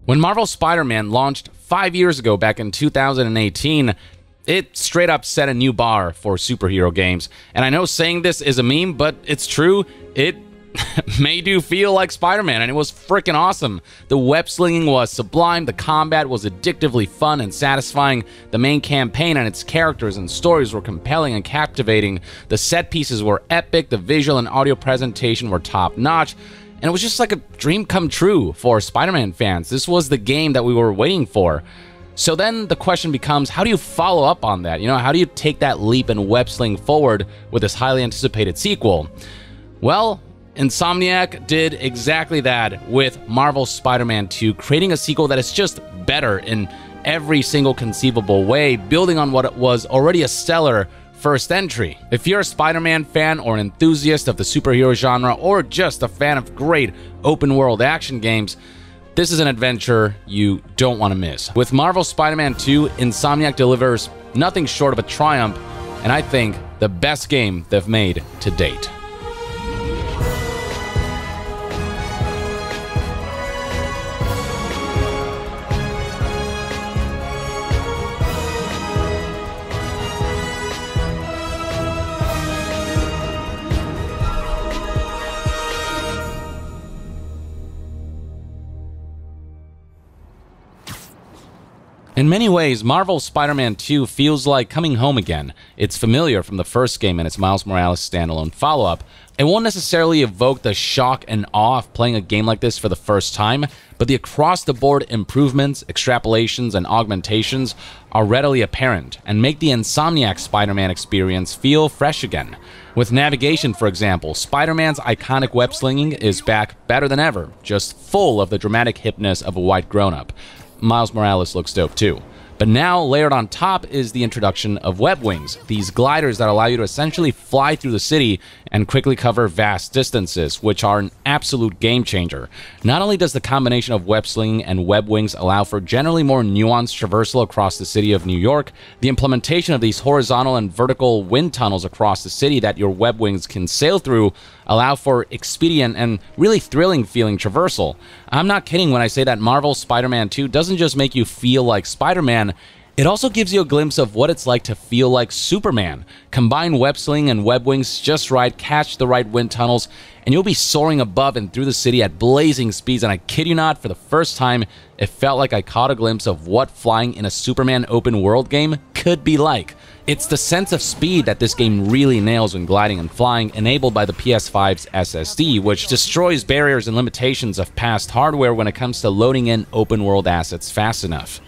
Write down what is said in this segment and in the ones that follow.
When Marvel's Spider-Man launched 5 years ago back in 2018, it straight up set a new bar for superhero games. And I know saying this is a meme, but it's true. It made you feel like Spider-Man, and it was freaking awesome. The web slinging was sublime, the combat was addictively fun and satisfying, the main campaign and its characters and stories were compelling and captivating, the set pieces were epic, the visual and audio presentation were top-notch, and it was just like a dream come true for Spider-Man fans. This was the game that we were waiting for. So then the question becomes, how do you follow up on that? How do you take that leap and web sling forward with this highly anticipated sequel? Well, Insomniac did exactly that with Marvel's Spider-Man 2, creating a sequel that is just better in every single conceivable way, building on what was already a stellar first entry. If you're a Spider-Man fan or an enthusiast of the superhero genre, or just a fan of great open-world action games, this is an adventure you don't want to miss. With Marvel's Spider-Man 2, Insomniac delivers nothing short of a triumph, and I think the best game they've made to date. In many ways, Marvel's Spider-Man 2 feels like coming home again. It's familiar from the first game and its Miles Morales standalone follow-up. It won't necessarily evoke the shock and awe of playing a game like this for the first time, but the across-the-board improvements, extrapolations, and augmentations are readily apparent and make the Insomniac Spider-Man experience feel fresh again. With navigation, for example, Spider-Man's iconic web-slinging is back better than ever, just full of the dramatic hipness of a white grown-up. Miles Morales looks dope too. But now, layered on top is the introduction of web wings, these gliders that allow you to essentially fly through the city and quickly cover vast distances, which are an absolute game changer. Not only does the combination of web slinging and web wings allow for generally more nuanced traversal across the city of New York, the implementation of these horizontal and vertical wind tunnels across the city that your web wings can sail through allow for expedient and really thrilling feeling traversal. I'm not kidding when I say that Marvel's Spider-Man 2 doesn't just make you feel like Spider-Man, it also gives you a glimpse of what it's like to feel like Superman. Combine web sling and web wings just right, catch the right wind tunnels, and you'll be soaring above and through the city at blazing speeds, and I kid you not, for the first time, it felt like I caught a glimpse of what flying in a Superman open world game could be like. It's the sense of speed that this game really nails when gliding and flying, enabled by the PS5's SSD, which destroys barriers and limitations of past hardware when it comes to loading in open world assets fast enough.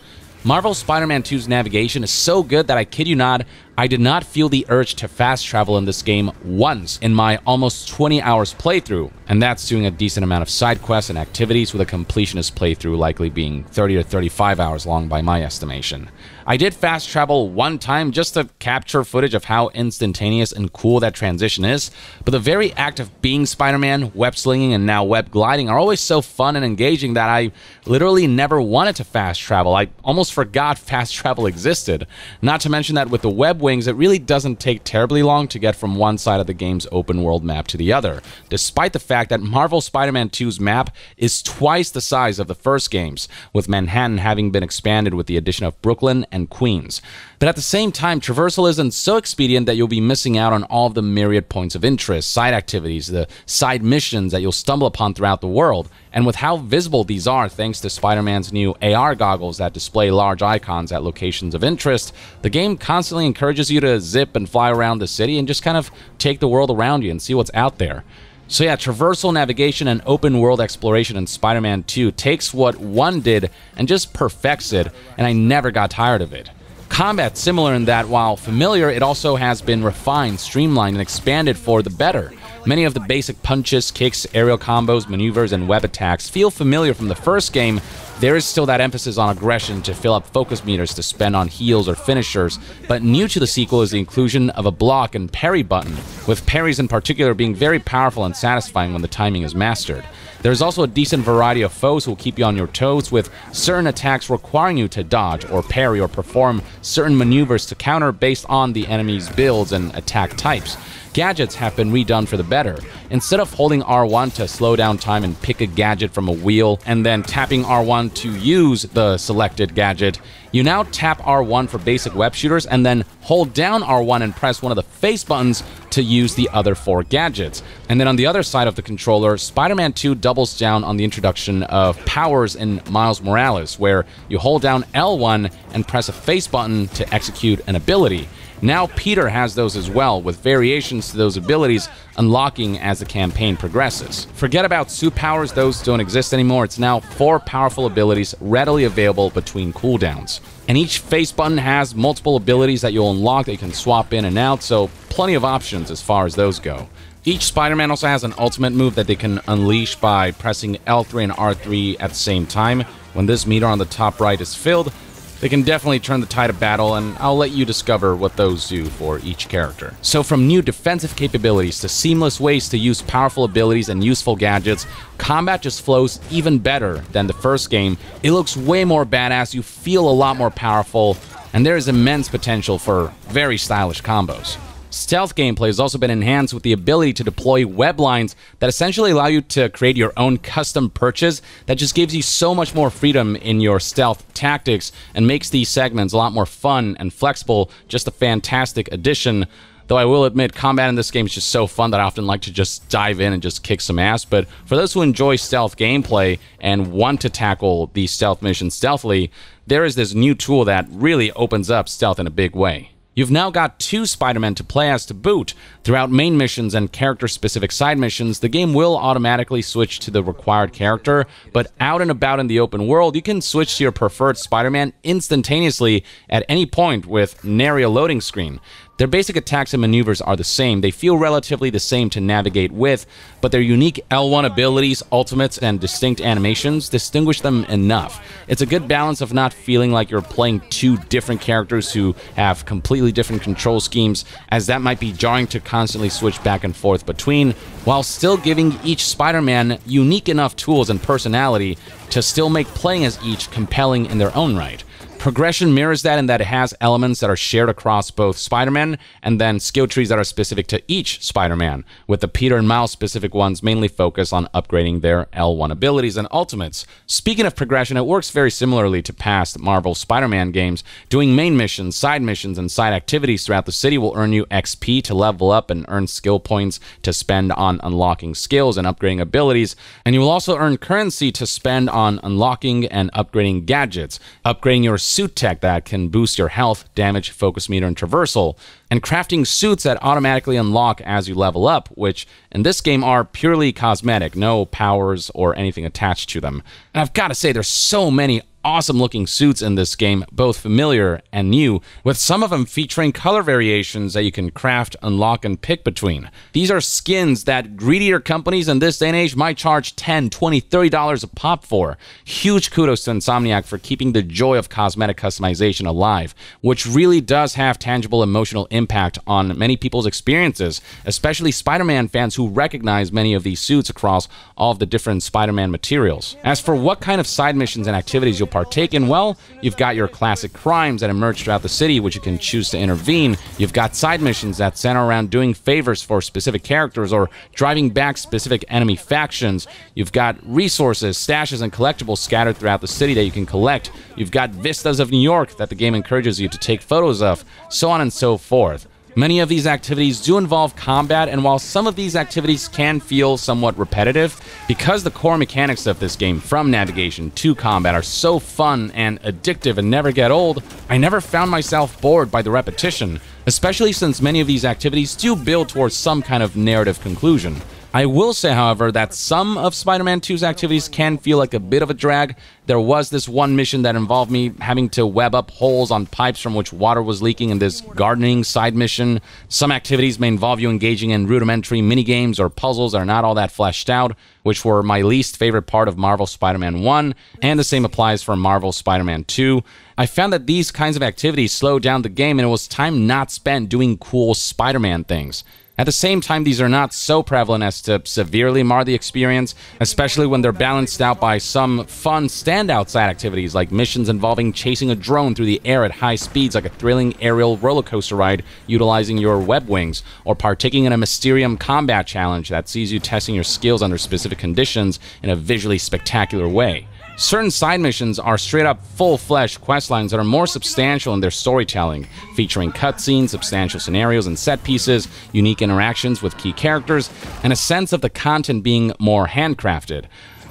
Marvel's Spider-Man 2's navigation is so good that I kid you not, I did not feel the urge to fast travel in this game once in my almost 20 hours playthrough, and that's doing a decent amount of side quests and activities, with a completionist playthrough likely being 30 or 35 hours long by my estimation. I did fast travel one time just to capture footage of how instantaneous and cool that transition is, but the very act of being Spider-Man, web slinging, and now web gliding are always so fun and engaging that I literally never wanted to fast travel. I almost forgot fast travel existed. Not to mention that with the web wings, it really doesn't take terribly long to get from one side of the game's open world map to the other, despite the fact that Marvel Spider-Man 2's map is twice the size of the first game's, with Manhattan having been expanded with the addition of Brooklyn and Queens. But at the same time, traversal isn't so expedient that you'll be missing out on all of the myriad points of interest, side activities, the side missions that you'll stumble upon throughout the world. And with how visible these are thanks to Spider-Man's new AR goggles that display large icons at locations of interest, the game constantly encourages you to zip and fly around the city and just kind of take the world around you and see what's out there. So yeah, traversal, navigation, and open world exploration in Spider-Man 2 takes what 1 did and just perfects it, and I never got tired of it. Combat's similar in that, while familiar, it also has been refined, streamlined, and expanded for the better. Many of the basic punches, kicks, aerial combos, maneuvers, and web attacks feel familiar from the first game. There is still that emphasis on aggression to fill up focus meters to spend on heals or finishers, but new to the sequel is the inclusion of a block and parry button, with parries in particular being very powerful and satisfying when the timing is mastered. There's also a decent variety of foes who will keep you on your toes, with certain attacks requiring you to dodge or parry or perform certain maneuvers to counter based on the enemy's builds and attack types. Gadgets have been redone for the better. Instead of holding R1 to slow down time and pick a gadget from a wheel, and then tapping R1 to use the selected gadget, you now tap R1 for basic web shooters and then hold down R1 and press one of the face buttons to use the other 4 gadgets. And then on the other side of the controller, Spider-Man 2 doubles down on the introduction of powers in Miles Morales, where you hold down L1 and press a face button to execute an ability. Now Peter has those as well, with variations to those abilities unlocking as the campaign progresses. Forget about suit powers, those don't exist anymore. It's now 4 powerful abilities readily available between cooldowns. And each face button has multiple abilities that you'll unlock that you can swap in and out, so plenty of options as far as those go. Each Spider-Man also has an ultimate move that they can unleash by pressing L3 and R3 at the same time. When this meter on the top right is filled, they can definitely turn the tide of battle, and I'll let you discover what those do for each character. So from new defensive capabilities to seamless ways to use powerful abilities and useful gadgets, combat just flows even better than the first game. It looks way more badass, you feel a lot more powerful, and there is immense potential for very stylish combos. Stealth gameplay has also been enhanced with the ability to deploy web lines that essentially allow you to create your own custom perches that just gives you so much more freedom in your stealth tactics and makes these segments a lot more fun and flexible. Just a fantastic addition. Though I will admit, combat in this game is just so fun that I often like to just dive in and just kick some ass. But for those who enjoy stealth gameplay and want to tackle these stealth missions stealthily, there is this new tool that really opens up stealth in a big way. You've now got 2 Spider-Men to play as to boot. Throughout main missions and character-specific side missions, the game will automatically switch to the required character, but out and about in the open world, you can switch to your preferred Spider-Man instantaneously at any point with nary a loading screen. Their basic attacks and maneuvers are the same. They feel relatively the same to navigate with, but their unique L1 abilities, ultimates, and distinct animations distinguish them enough. It's a good balance of not feeling like you're playing 2 different characters who have completely different control schemes, as that might be jarring to constantly switch back and forth between, while still giving each Spider-Man unique enough tools and personality to still make playing as each compelling in their own right. Progression mirrors that in that it has elements that are shared across both Spider-Man and then skill trees that are specific to each Spider-Man, with the Peter and Miles specific ones mainly focused on upgrading their L1 abilities and ultimates. Speaking of progression, it works very similarly to past Marvel Spider-Man games. Doing main missions, side missions, and side activities throughout the city will earn you XP to level up and earn skill points to spend on unlocking skills and upgrading abilities, and you will also earn currency to spend on unlocking and upgrading gadgets, upgrading your suit tech that can boost your health, damage, focus meter, and traversal, and crafting suits that automatically unlock as you level up, which in this game are purely cosmetic, no powers or anything attached to them. And I've got to say, there's so many awesome looking suits in this game, both familiar and new, with some of them featuring color variations that you can craft, unlock, and pick between. These are skins that greedier companies in this day and age might charge $10, $20, $30 a pop for. Huge kudos to Insomniac for keeping the joy of cosmetic customization alive, which really does have tangible emotional impact on many people's experiences, especially Spider-Man fans who recognize many of these suits across all of the different Spider-Man materials. As for what kind of side missions and activities you'll partake in, well, you've got your classic crimes that emerge throughout the city, which you can choose to intervene. You've got side missions that center around doing favors for specific characters or driving back specific enemy factions. You've got resources, stashes, and collectibles scattered throughout the city that you can collect. You've got vistas of New York that the game encourages you to take photos of, so on and so forth. Many of these activities do involve combat, and while some of these activities can feel somewhat repetitive, because the core mechanics of this game, from navigation to combat, are so fun and addictive and never get old, I never found myself bored by the repetition, especially since many of these activities do build towards some kind of narrative conclusion. I will say, however, that some of Spider-Man 2's activities can feel like a bit of a drag. There was this one mission that involved me having to web up holes on pipes from which water was leaking in this gardening side mission. Some activities may involve you engaging in rudimentary minigames or puzzles that are not all that fleshed out, which were my least favorite part of Marvel Spider-Man 1, and the same applies for Marvel Spider-Man 2. I found that these kinds of activities slowed down the game, and it was time not spent doing cool Spider-Man things. At the same time, these are not so prevalent as to severely mar the experience, especially when they're balanced out by some fun standout side activities like missions involving chasing a drone through the air at high speeds like a thrilling aerial roller coaster ride utilizing your web wings, or partaking in a Mysterium combat challenge that sees you testing your skills under specific conditions in a visually spectacular way. Certain side missions are straight-up full-fledged questlines that are more substantial in their storytelling, featuring cutscenes, substantial scenarios and set pieces, unique interactions with key characters, and a sense of the content being more handcrafted.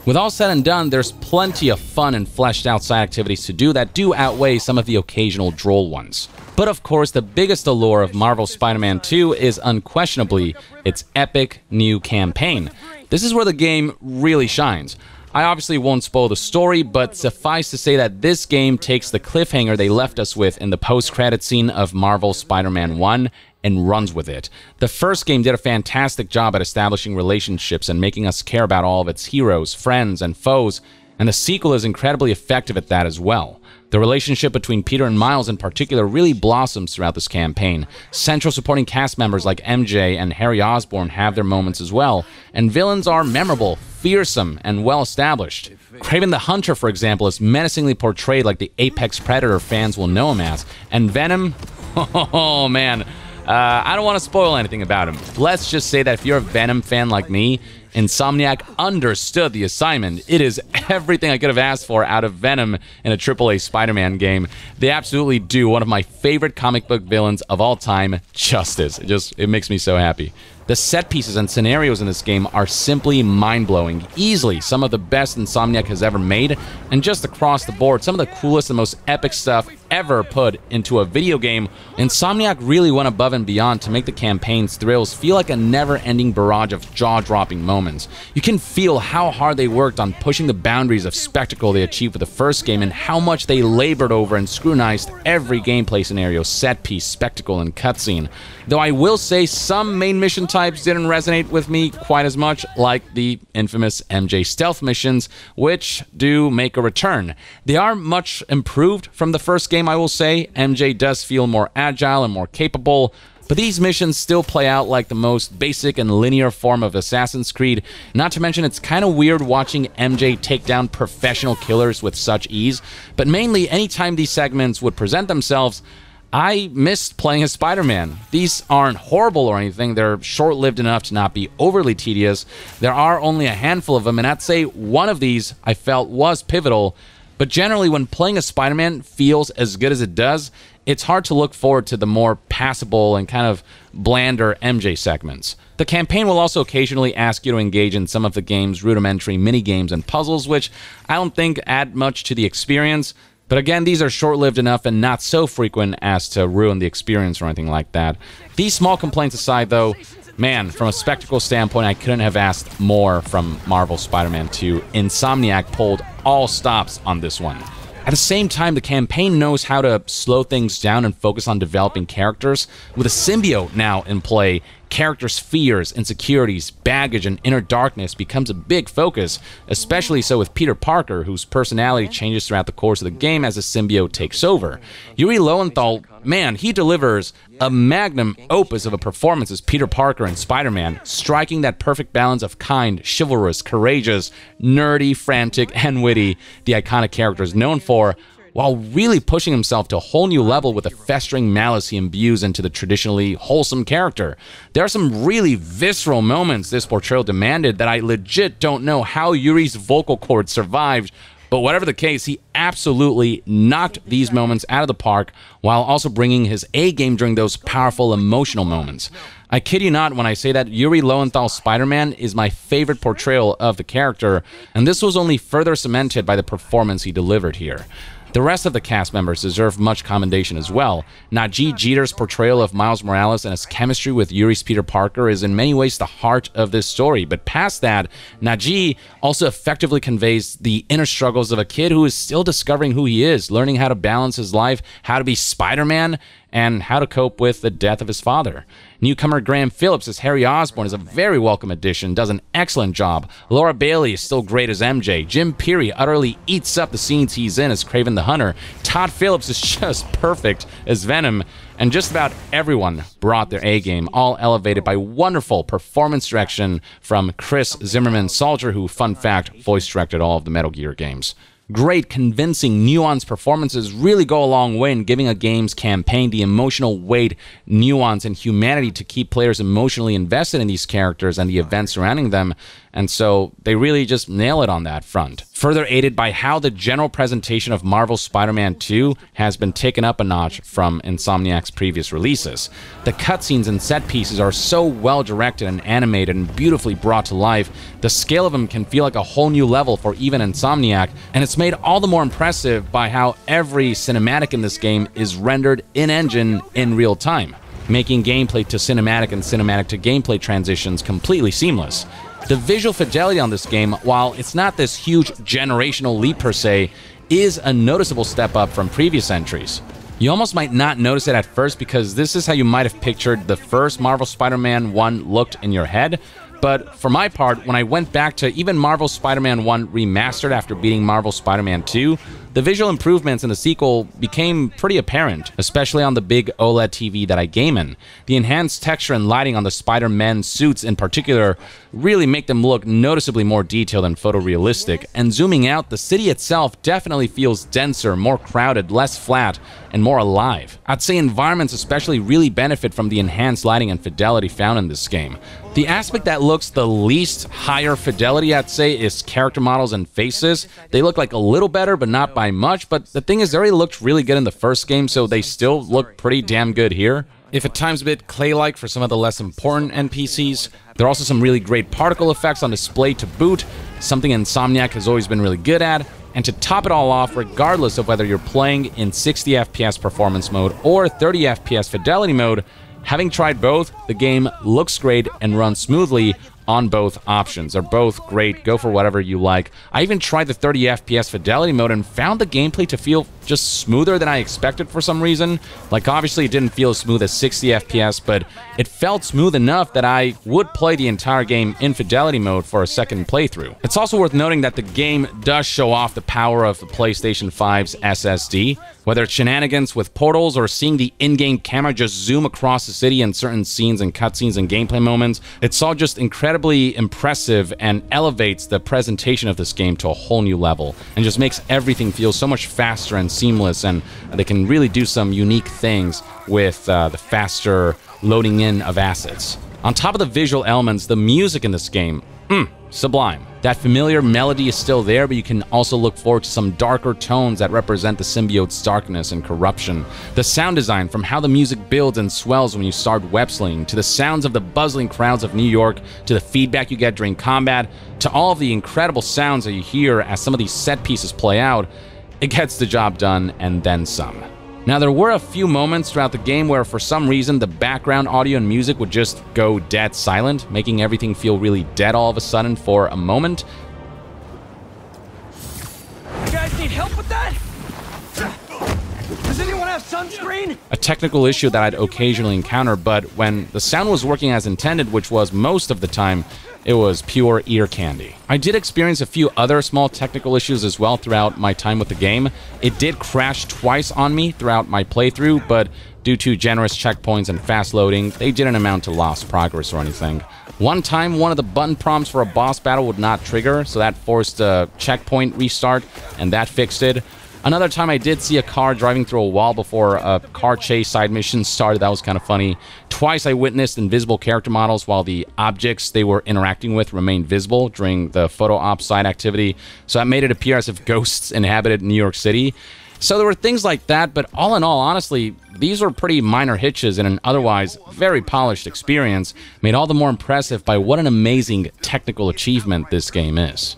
With all said and done, there's plenty of fun and fleshed-out side activities to do that do outweigh some of the occasional droll ones. But of course, the biggest allure of Marvel's Spider-Man 2 is unquestionably its epic new campaign. This is where the game really shines. I obviously won't spoil the story, but suffice to say that this game takes the cliffhanger they left us with in the post-credit scene of Marvel's Spider-Man 1 and runs with it. The first game did a fantastic job at establishing relationships and making us care about all of its heroes, friends, and foes, and the sequel is incredibly effective at that as well. The relationship between Peter and Miles in particular really blossoms throughout this campaign. Central supporting cast members like MJ and Harry Osborn have their moments as well, and villains are memorable, fearsome, and well-established. Kraven the Hunter, for example, is menacingly portrayed like the apex predator fans will know him as, and Venom, oh man, I don't want to spoil anything about him. Let's just say that if you're a Venom fan like me, Insomniac understood the assignment. It is everything I could have asked for out of Venom in a AAA Spider-Man game. They absolutely do one of my favorite comic book villains of all time justice. It makes me so happy. The set pieces and scenarios in this game are simply mind-blowing, easily some of the best Insomniac has ever made, and just across the board, some of the coolest and most epic stuff ever put into a video game. Insomniac really went above and beyond to make the campaign's thrills feel like a never-ending barrage of jaw-dropping moments. You can feel how hard they worked on pushing the boundaries of spectacle they achieved with the first game and how much they labored over and scrutinized every gameplay scenario, set piece, spectacle, and cutscene. Though I will say some main mission types didn't resonate with me quite as much, like the infamous MJ stealth missions, which do make a return. They are much improved from the first game, I will say. MJ does feel more agile and more capable, but these missions still play out like the most basic and linear form of Assassin's Creed. Not to mention, it's kind of weird watching MJ take down professional killers with such ease, but mainly anytime these segments would present themselves, I missed playing as Spider-Man. These aren't horrible or anything, they're short-lived enough to not be overly tedious. There are only a handful of them, and I'd say one of these I felt was pivotal, but generally when playing a Spider-Man feels as good as it does, it's hard to look forward to the more passable and kind of blander MJ segments. The campaign will also occasionally ask you to engage in some of the game's rudimentary mini-games and puzzles, which I don't think add much to the experience. But again, these are short-lived enough and not so frequent as to ruin the experience or anything like that. These small complaints aside, though, man, from a spectacle standpoint, I couldn't have asked more from Marvel's Spider-Man 2. Insomniac pulled all stops on this one. At the same time, the campaign knows how to slow things down and focus on developing characters. With a symbiote now in play, characters' fears, insecurities, baggage, and inner darkness becomes a big focus, especially so with Peter Parker, whose personality changes throughout the course of the game as the symbiote takes over. Yuri Lowenthal, man, he delivers a magnum opus of a performance as Peter Parker and Spider-Man, striking that perfect balance of kind, chivalrous, courageous, nerdy, frantic, and witty the iconic character is known for, while really pushing himself to a whole new level with the festering malice he imbues into the traditionally wholesome character. There are some really visceral moments this portrayal demanded that I legit don't know how Yuri's vocal cords survived, but whatever the case, he absolutely knocked these moments out of the park while also bringing his A-game during those powerful emotional moments. I kid you not when I say that Yuri Lowenthal's Spider-Man is my favorite portrayal of the character, and this was only further cemented by the performance he delivered here. The rest of the cast members deserve much commendation as well. Najee Jeter's portrayal of Miles Morales and his chemistry with Yuri's Peter Parker is in many ways the heart of this story. But past that, Najee also effectively conveys the inner struggles of a kid who is still discovering who he is, learning how to balance his life, how to be Spider-Man, and how to cope with the death of his father. Newcomer Graham Phillips as Harry Osborn is a very welcome addition, does an excellent job. Laura Bailey is still great as MJ. Jim Peary utterly eats up the scenes he's in as Kraven the Hunter. Todd Phillips is just perfect as Venom. And just about everyone brought their A-game, all elevated by wonderful performance direction from Chris Zimmerman Salter, who, fun fact, voice directed all of the Metal Gear games. Great, convincing, nuanced performances really go a long way in giving a game's campaign the emotional weight, nuance, and humanity to keep players emotionally invested in these characters and the events surrounding them, and so they really just nail it on that front. Further aided by how the general presentation of Marvel's Spider-Man 2 has been taken up a notch from Insomniac's previous releases. The cutscenes and set pieces are so well directed and animated and beautifully brought to life, the scale of them can feel like a whole new level for even Insomniac, and it's made all the more impressive by how every cinematic in this game is rendered in-engine in real time, making gameplay to cinematic and cinematic to gameplay transitions completely seamless. The visual fidelity on this game, while it's not this huge generational leap per se, is a noticeable step up from previous entries. You almost might not notice it at first because this is how you might have pictured the first Marvel Spider-Man 1 looked in your head, but for my part, when I went back to even Marvel Spider-Man 1 remastered after beating Marvel Spider-Man 2, the visual improvements in the sequel became pretty apparent, especially on the big OLED TV that I game in. The enhanced texture and lighting on the Spider-Man suits in particular really make them look noticeably more detailed and photorealistic, and zooming out, the city itself definitely feels denser, more crowded, less flat, and more alive. I'd say environments especially really benefit from the enhanced lighting and fidelity found in this game. The aspect that looks the least higher fidelity, I'd say, is character models and faces. They look like a little better, but not by much, but the thing is, they already looked really good in the first game, so they still look pretty damn good here. If at times a bit clay-like for some of the less important NPCs, there are also some really great particle effects on display to boot, something Insomniac has always been really good at. And to top it all off, regardless of whether you're playing in 60 FPS performance mode or 30 FPS fidelity mode, having tried both, the game looks great and runs smoothly on both options. They're both great. Go for whatever you like. I even tried the 30 FPS fidelity mode and found the gameplay to feel just smoother than I expected for some reason. Like, obviously it didn't feel as smooth as 60 FPS, but it felt smooth enough that I would play the entire game in fidelity mode for a second playthrough. It's also worth noting that the game does show off the power of the PlayStation 5's SSD. Whether it's shenanigans with portals or seeing the in-game camera just zoom across the city in certain scenes and cutscenes and gameplay moments, it's all just incredibly impressive and elevates the presentation of this game to a whole new level and just makes everything feel so much faster and seamless, and they can really do some unique things with the faster loading in of assets. On top of the visual elements, the music in this game, sublime. That familiar melody is still there, but you can also look forward to some darker tones that represent the symbiote's darkness and corruption. The sound design, from how the music builds and swells when you start web-slinging, to the sounds of the bustling crowds of New York, to the feedback you get during combat, to all of the incredible sounds that you hear as some of these set pieces play out, it gets the job done and then some. Now, there were a few moments throughout the game where for some reason the background audio and music would just go dead silent, making everything feel really dead all of a sudden for a moment. You guys need help with that? Does anyone have sunscreen? A technical issue that I'd occasionally encounter, but when the sound was working as intended, which was most of the time, it was pure ear candy. I did experience a few other small technical issues as well throughout my time with the game. It did crash twice on me throughout my playthrough, but due to generous checkpoints and fast loading, they didn't amount to lost progress or anything. One time, one of the button prompts for a boss battle would not trigger, so that forced a checkpoint restart, and that fixed it. Another time I did see a car driving through a wall before a car chase side mission started. That was kind of funny. Twice I witnessed invisible character models while the objects they were interacting with remained visible during the photo op side activity. So that made it appear as if ghosts inhabited New York City. So there were things like that, but all in all, honestly, these were pretty minor hitches in an otherwise very polished experience, made all the more impressive by what an amazing technical achievement this game is.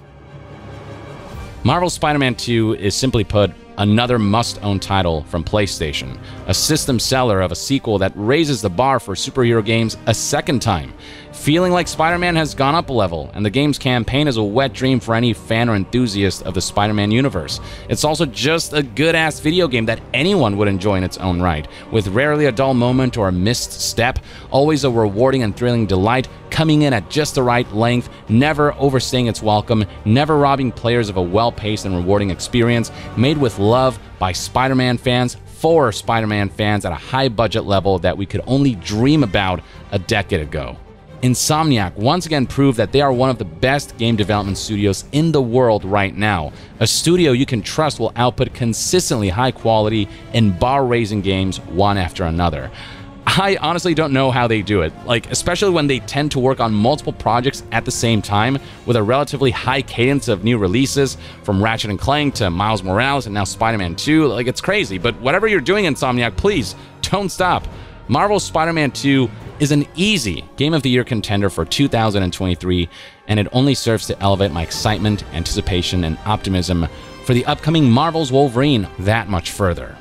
Marvel's Spider-Man 2 is, simply put, another must-own title from PlayStation, a system seller of a sequel that raises the bar for superhero games a second time. feeling like Spider-Man has gone up a level, and the game's campaign is a wet dream for any fan or enthusiast of the Spider-Man universe. It's also just a good-ass video game that anyone would enjoy in its own right, with rarely a dull moment or a missed step, always a rewarding and thrilling delight, coming in at just the right length, never overstaying its welcome, never robbing players of a well-paced and rewarding experience, made with love by Spider-Man fans, for Spider-Man fans at a high budget level that we could only dream about a decade ago. Insomniac once again proved that they are one of the best game development studios in the world right now. A studio you can trust will output consistently high quality and bar-raising games one after another. I honestly don't know how they do it, like especially when they tend to work on multiple projects at the same time with a relatively high cadence of new releases, from Ratchet & Clank to Miles Morales and now Spider-Man 2. Like, it's crazy, but whatever you're doing, Insomniac, please don't stop. Marvel's Spider-Man 2 is an easy Game of the Year contender for 2023, and it only serves to elevate my excitement, anticipation, and optimism for the upcoming Marvel's Wolverine that much further.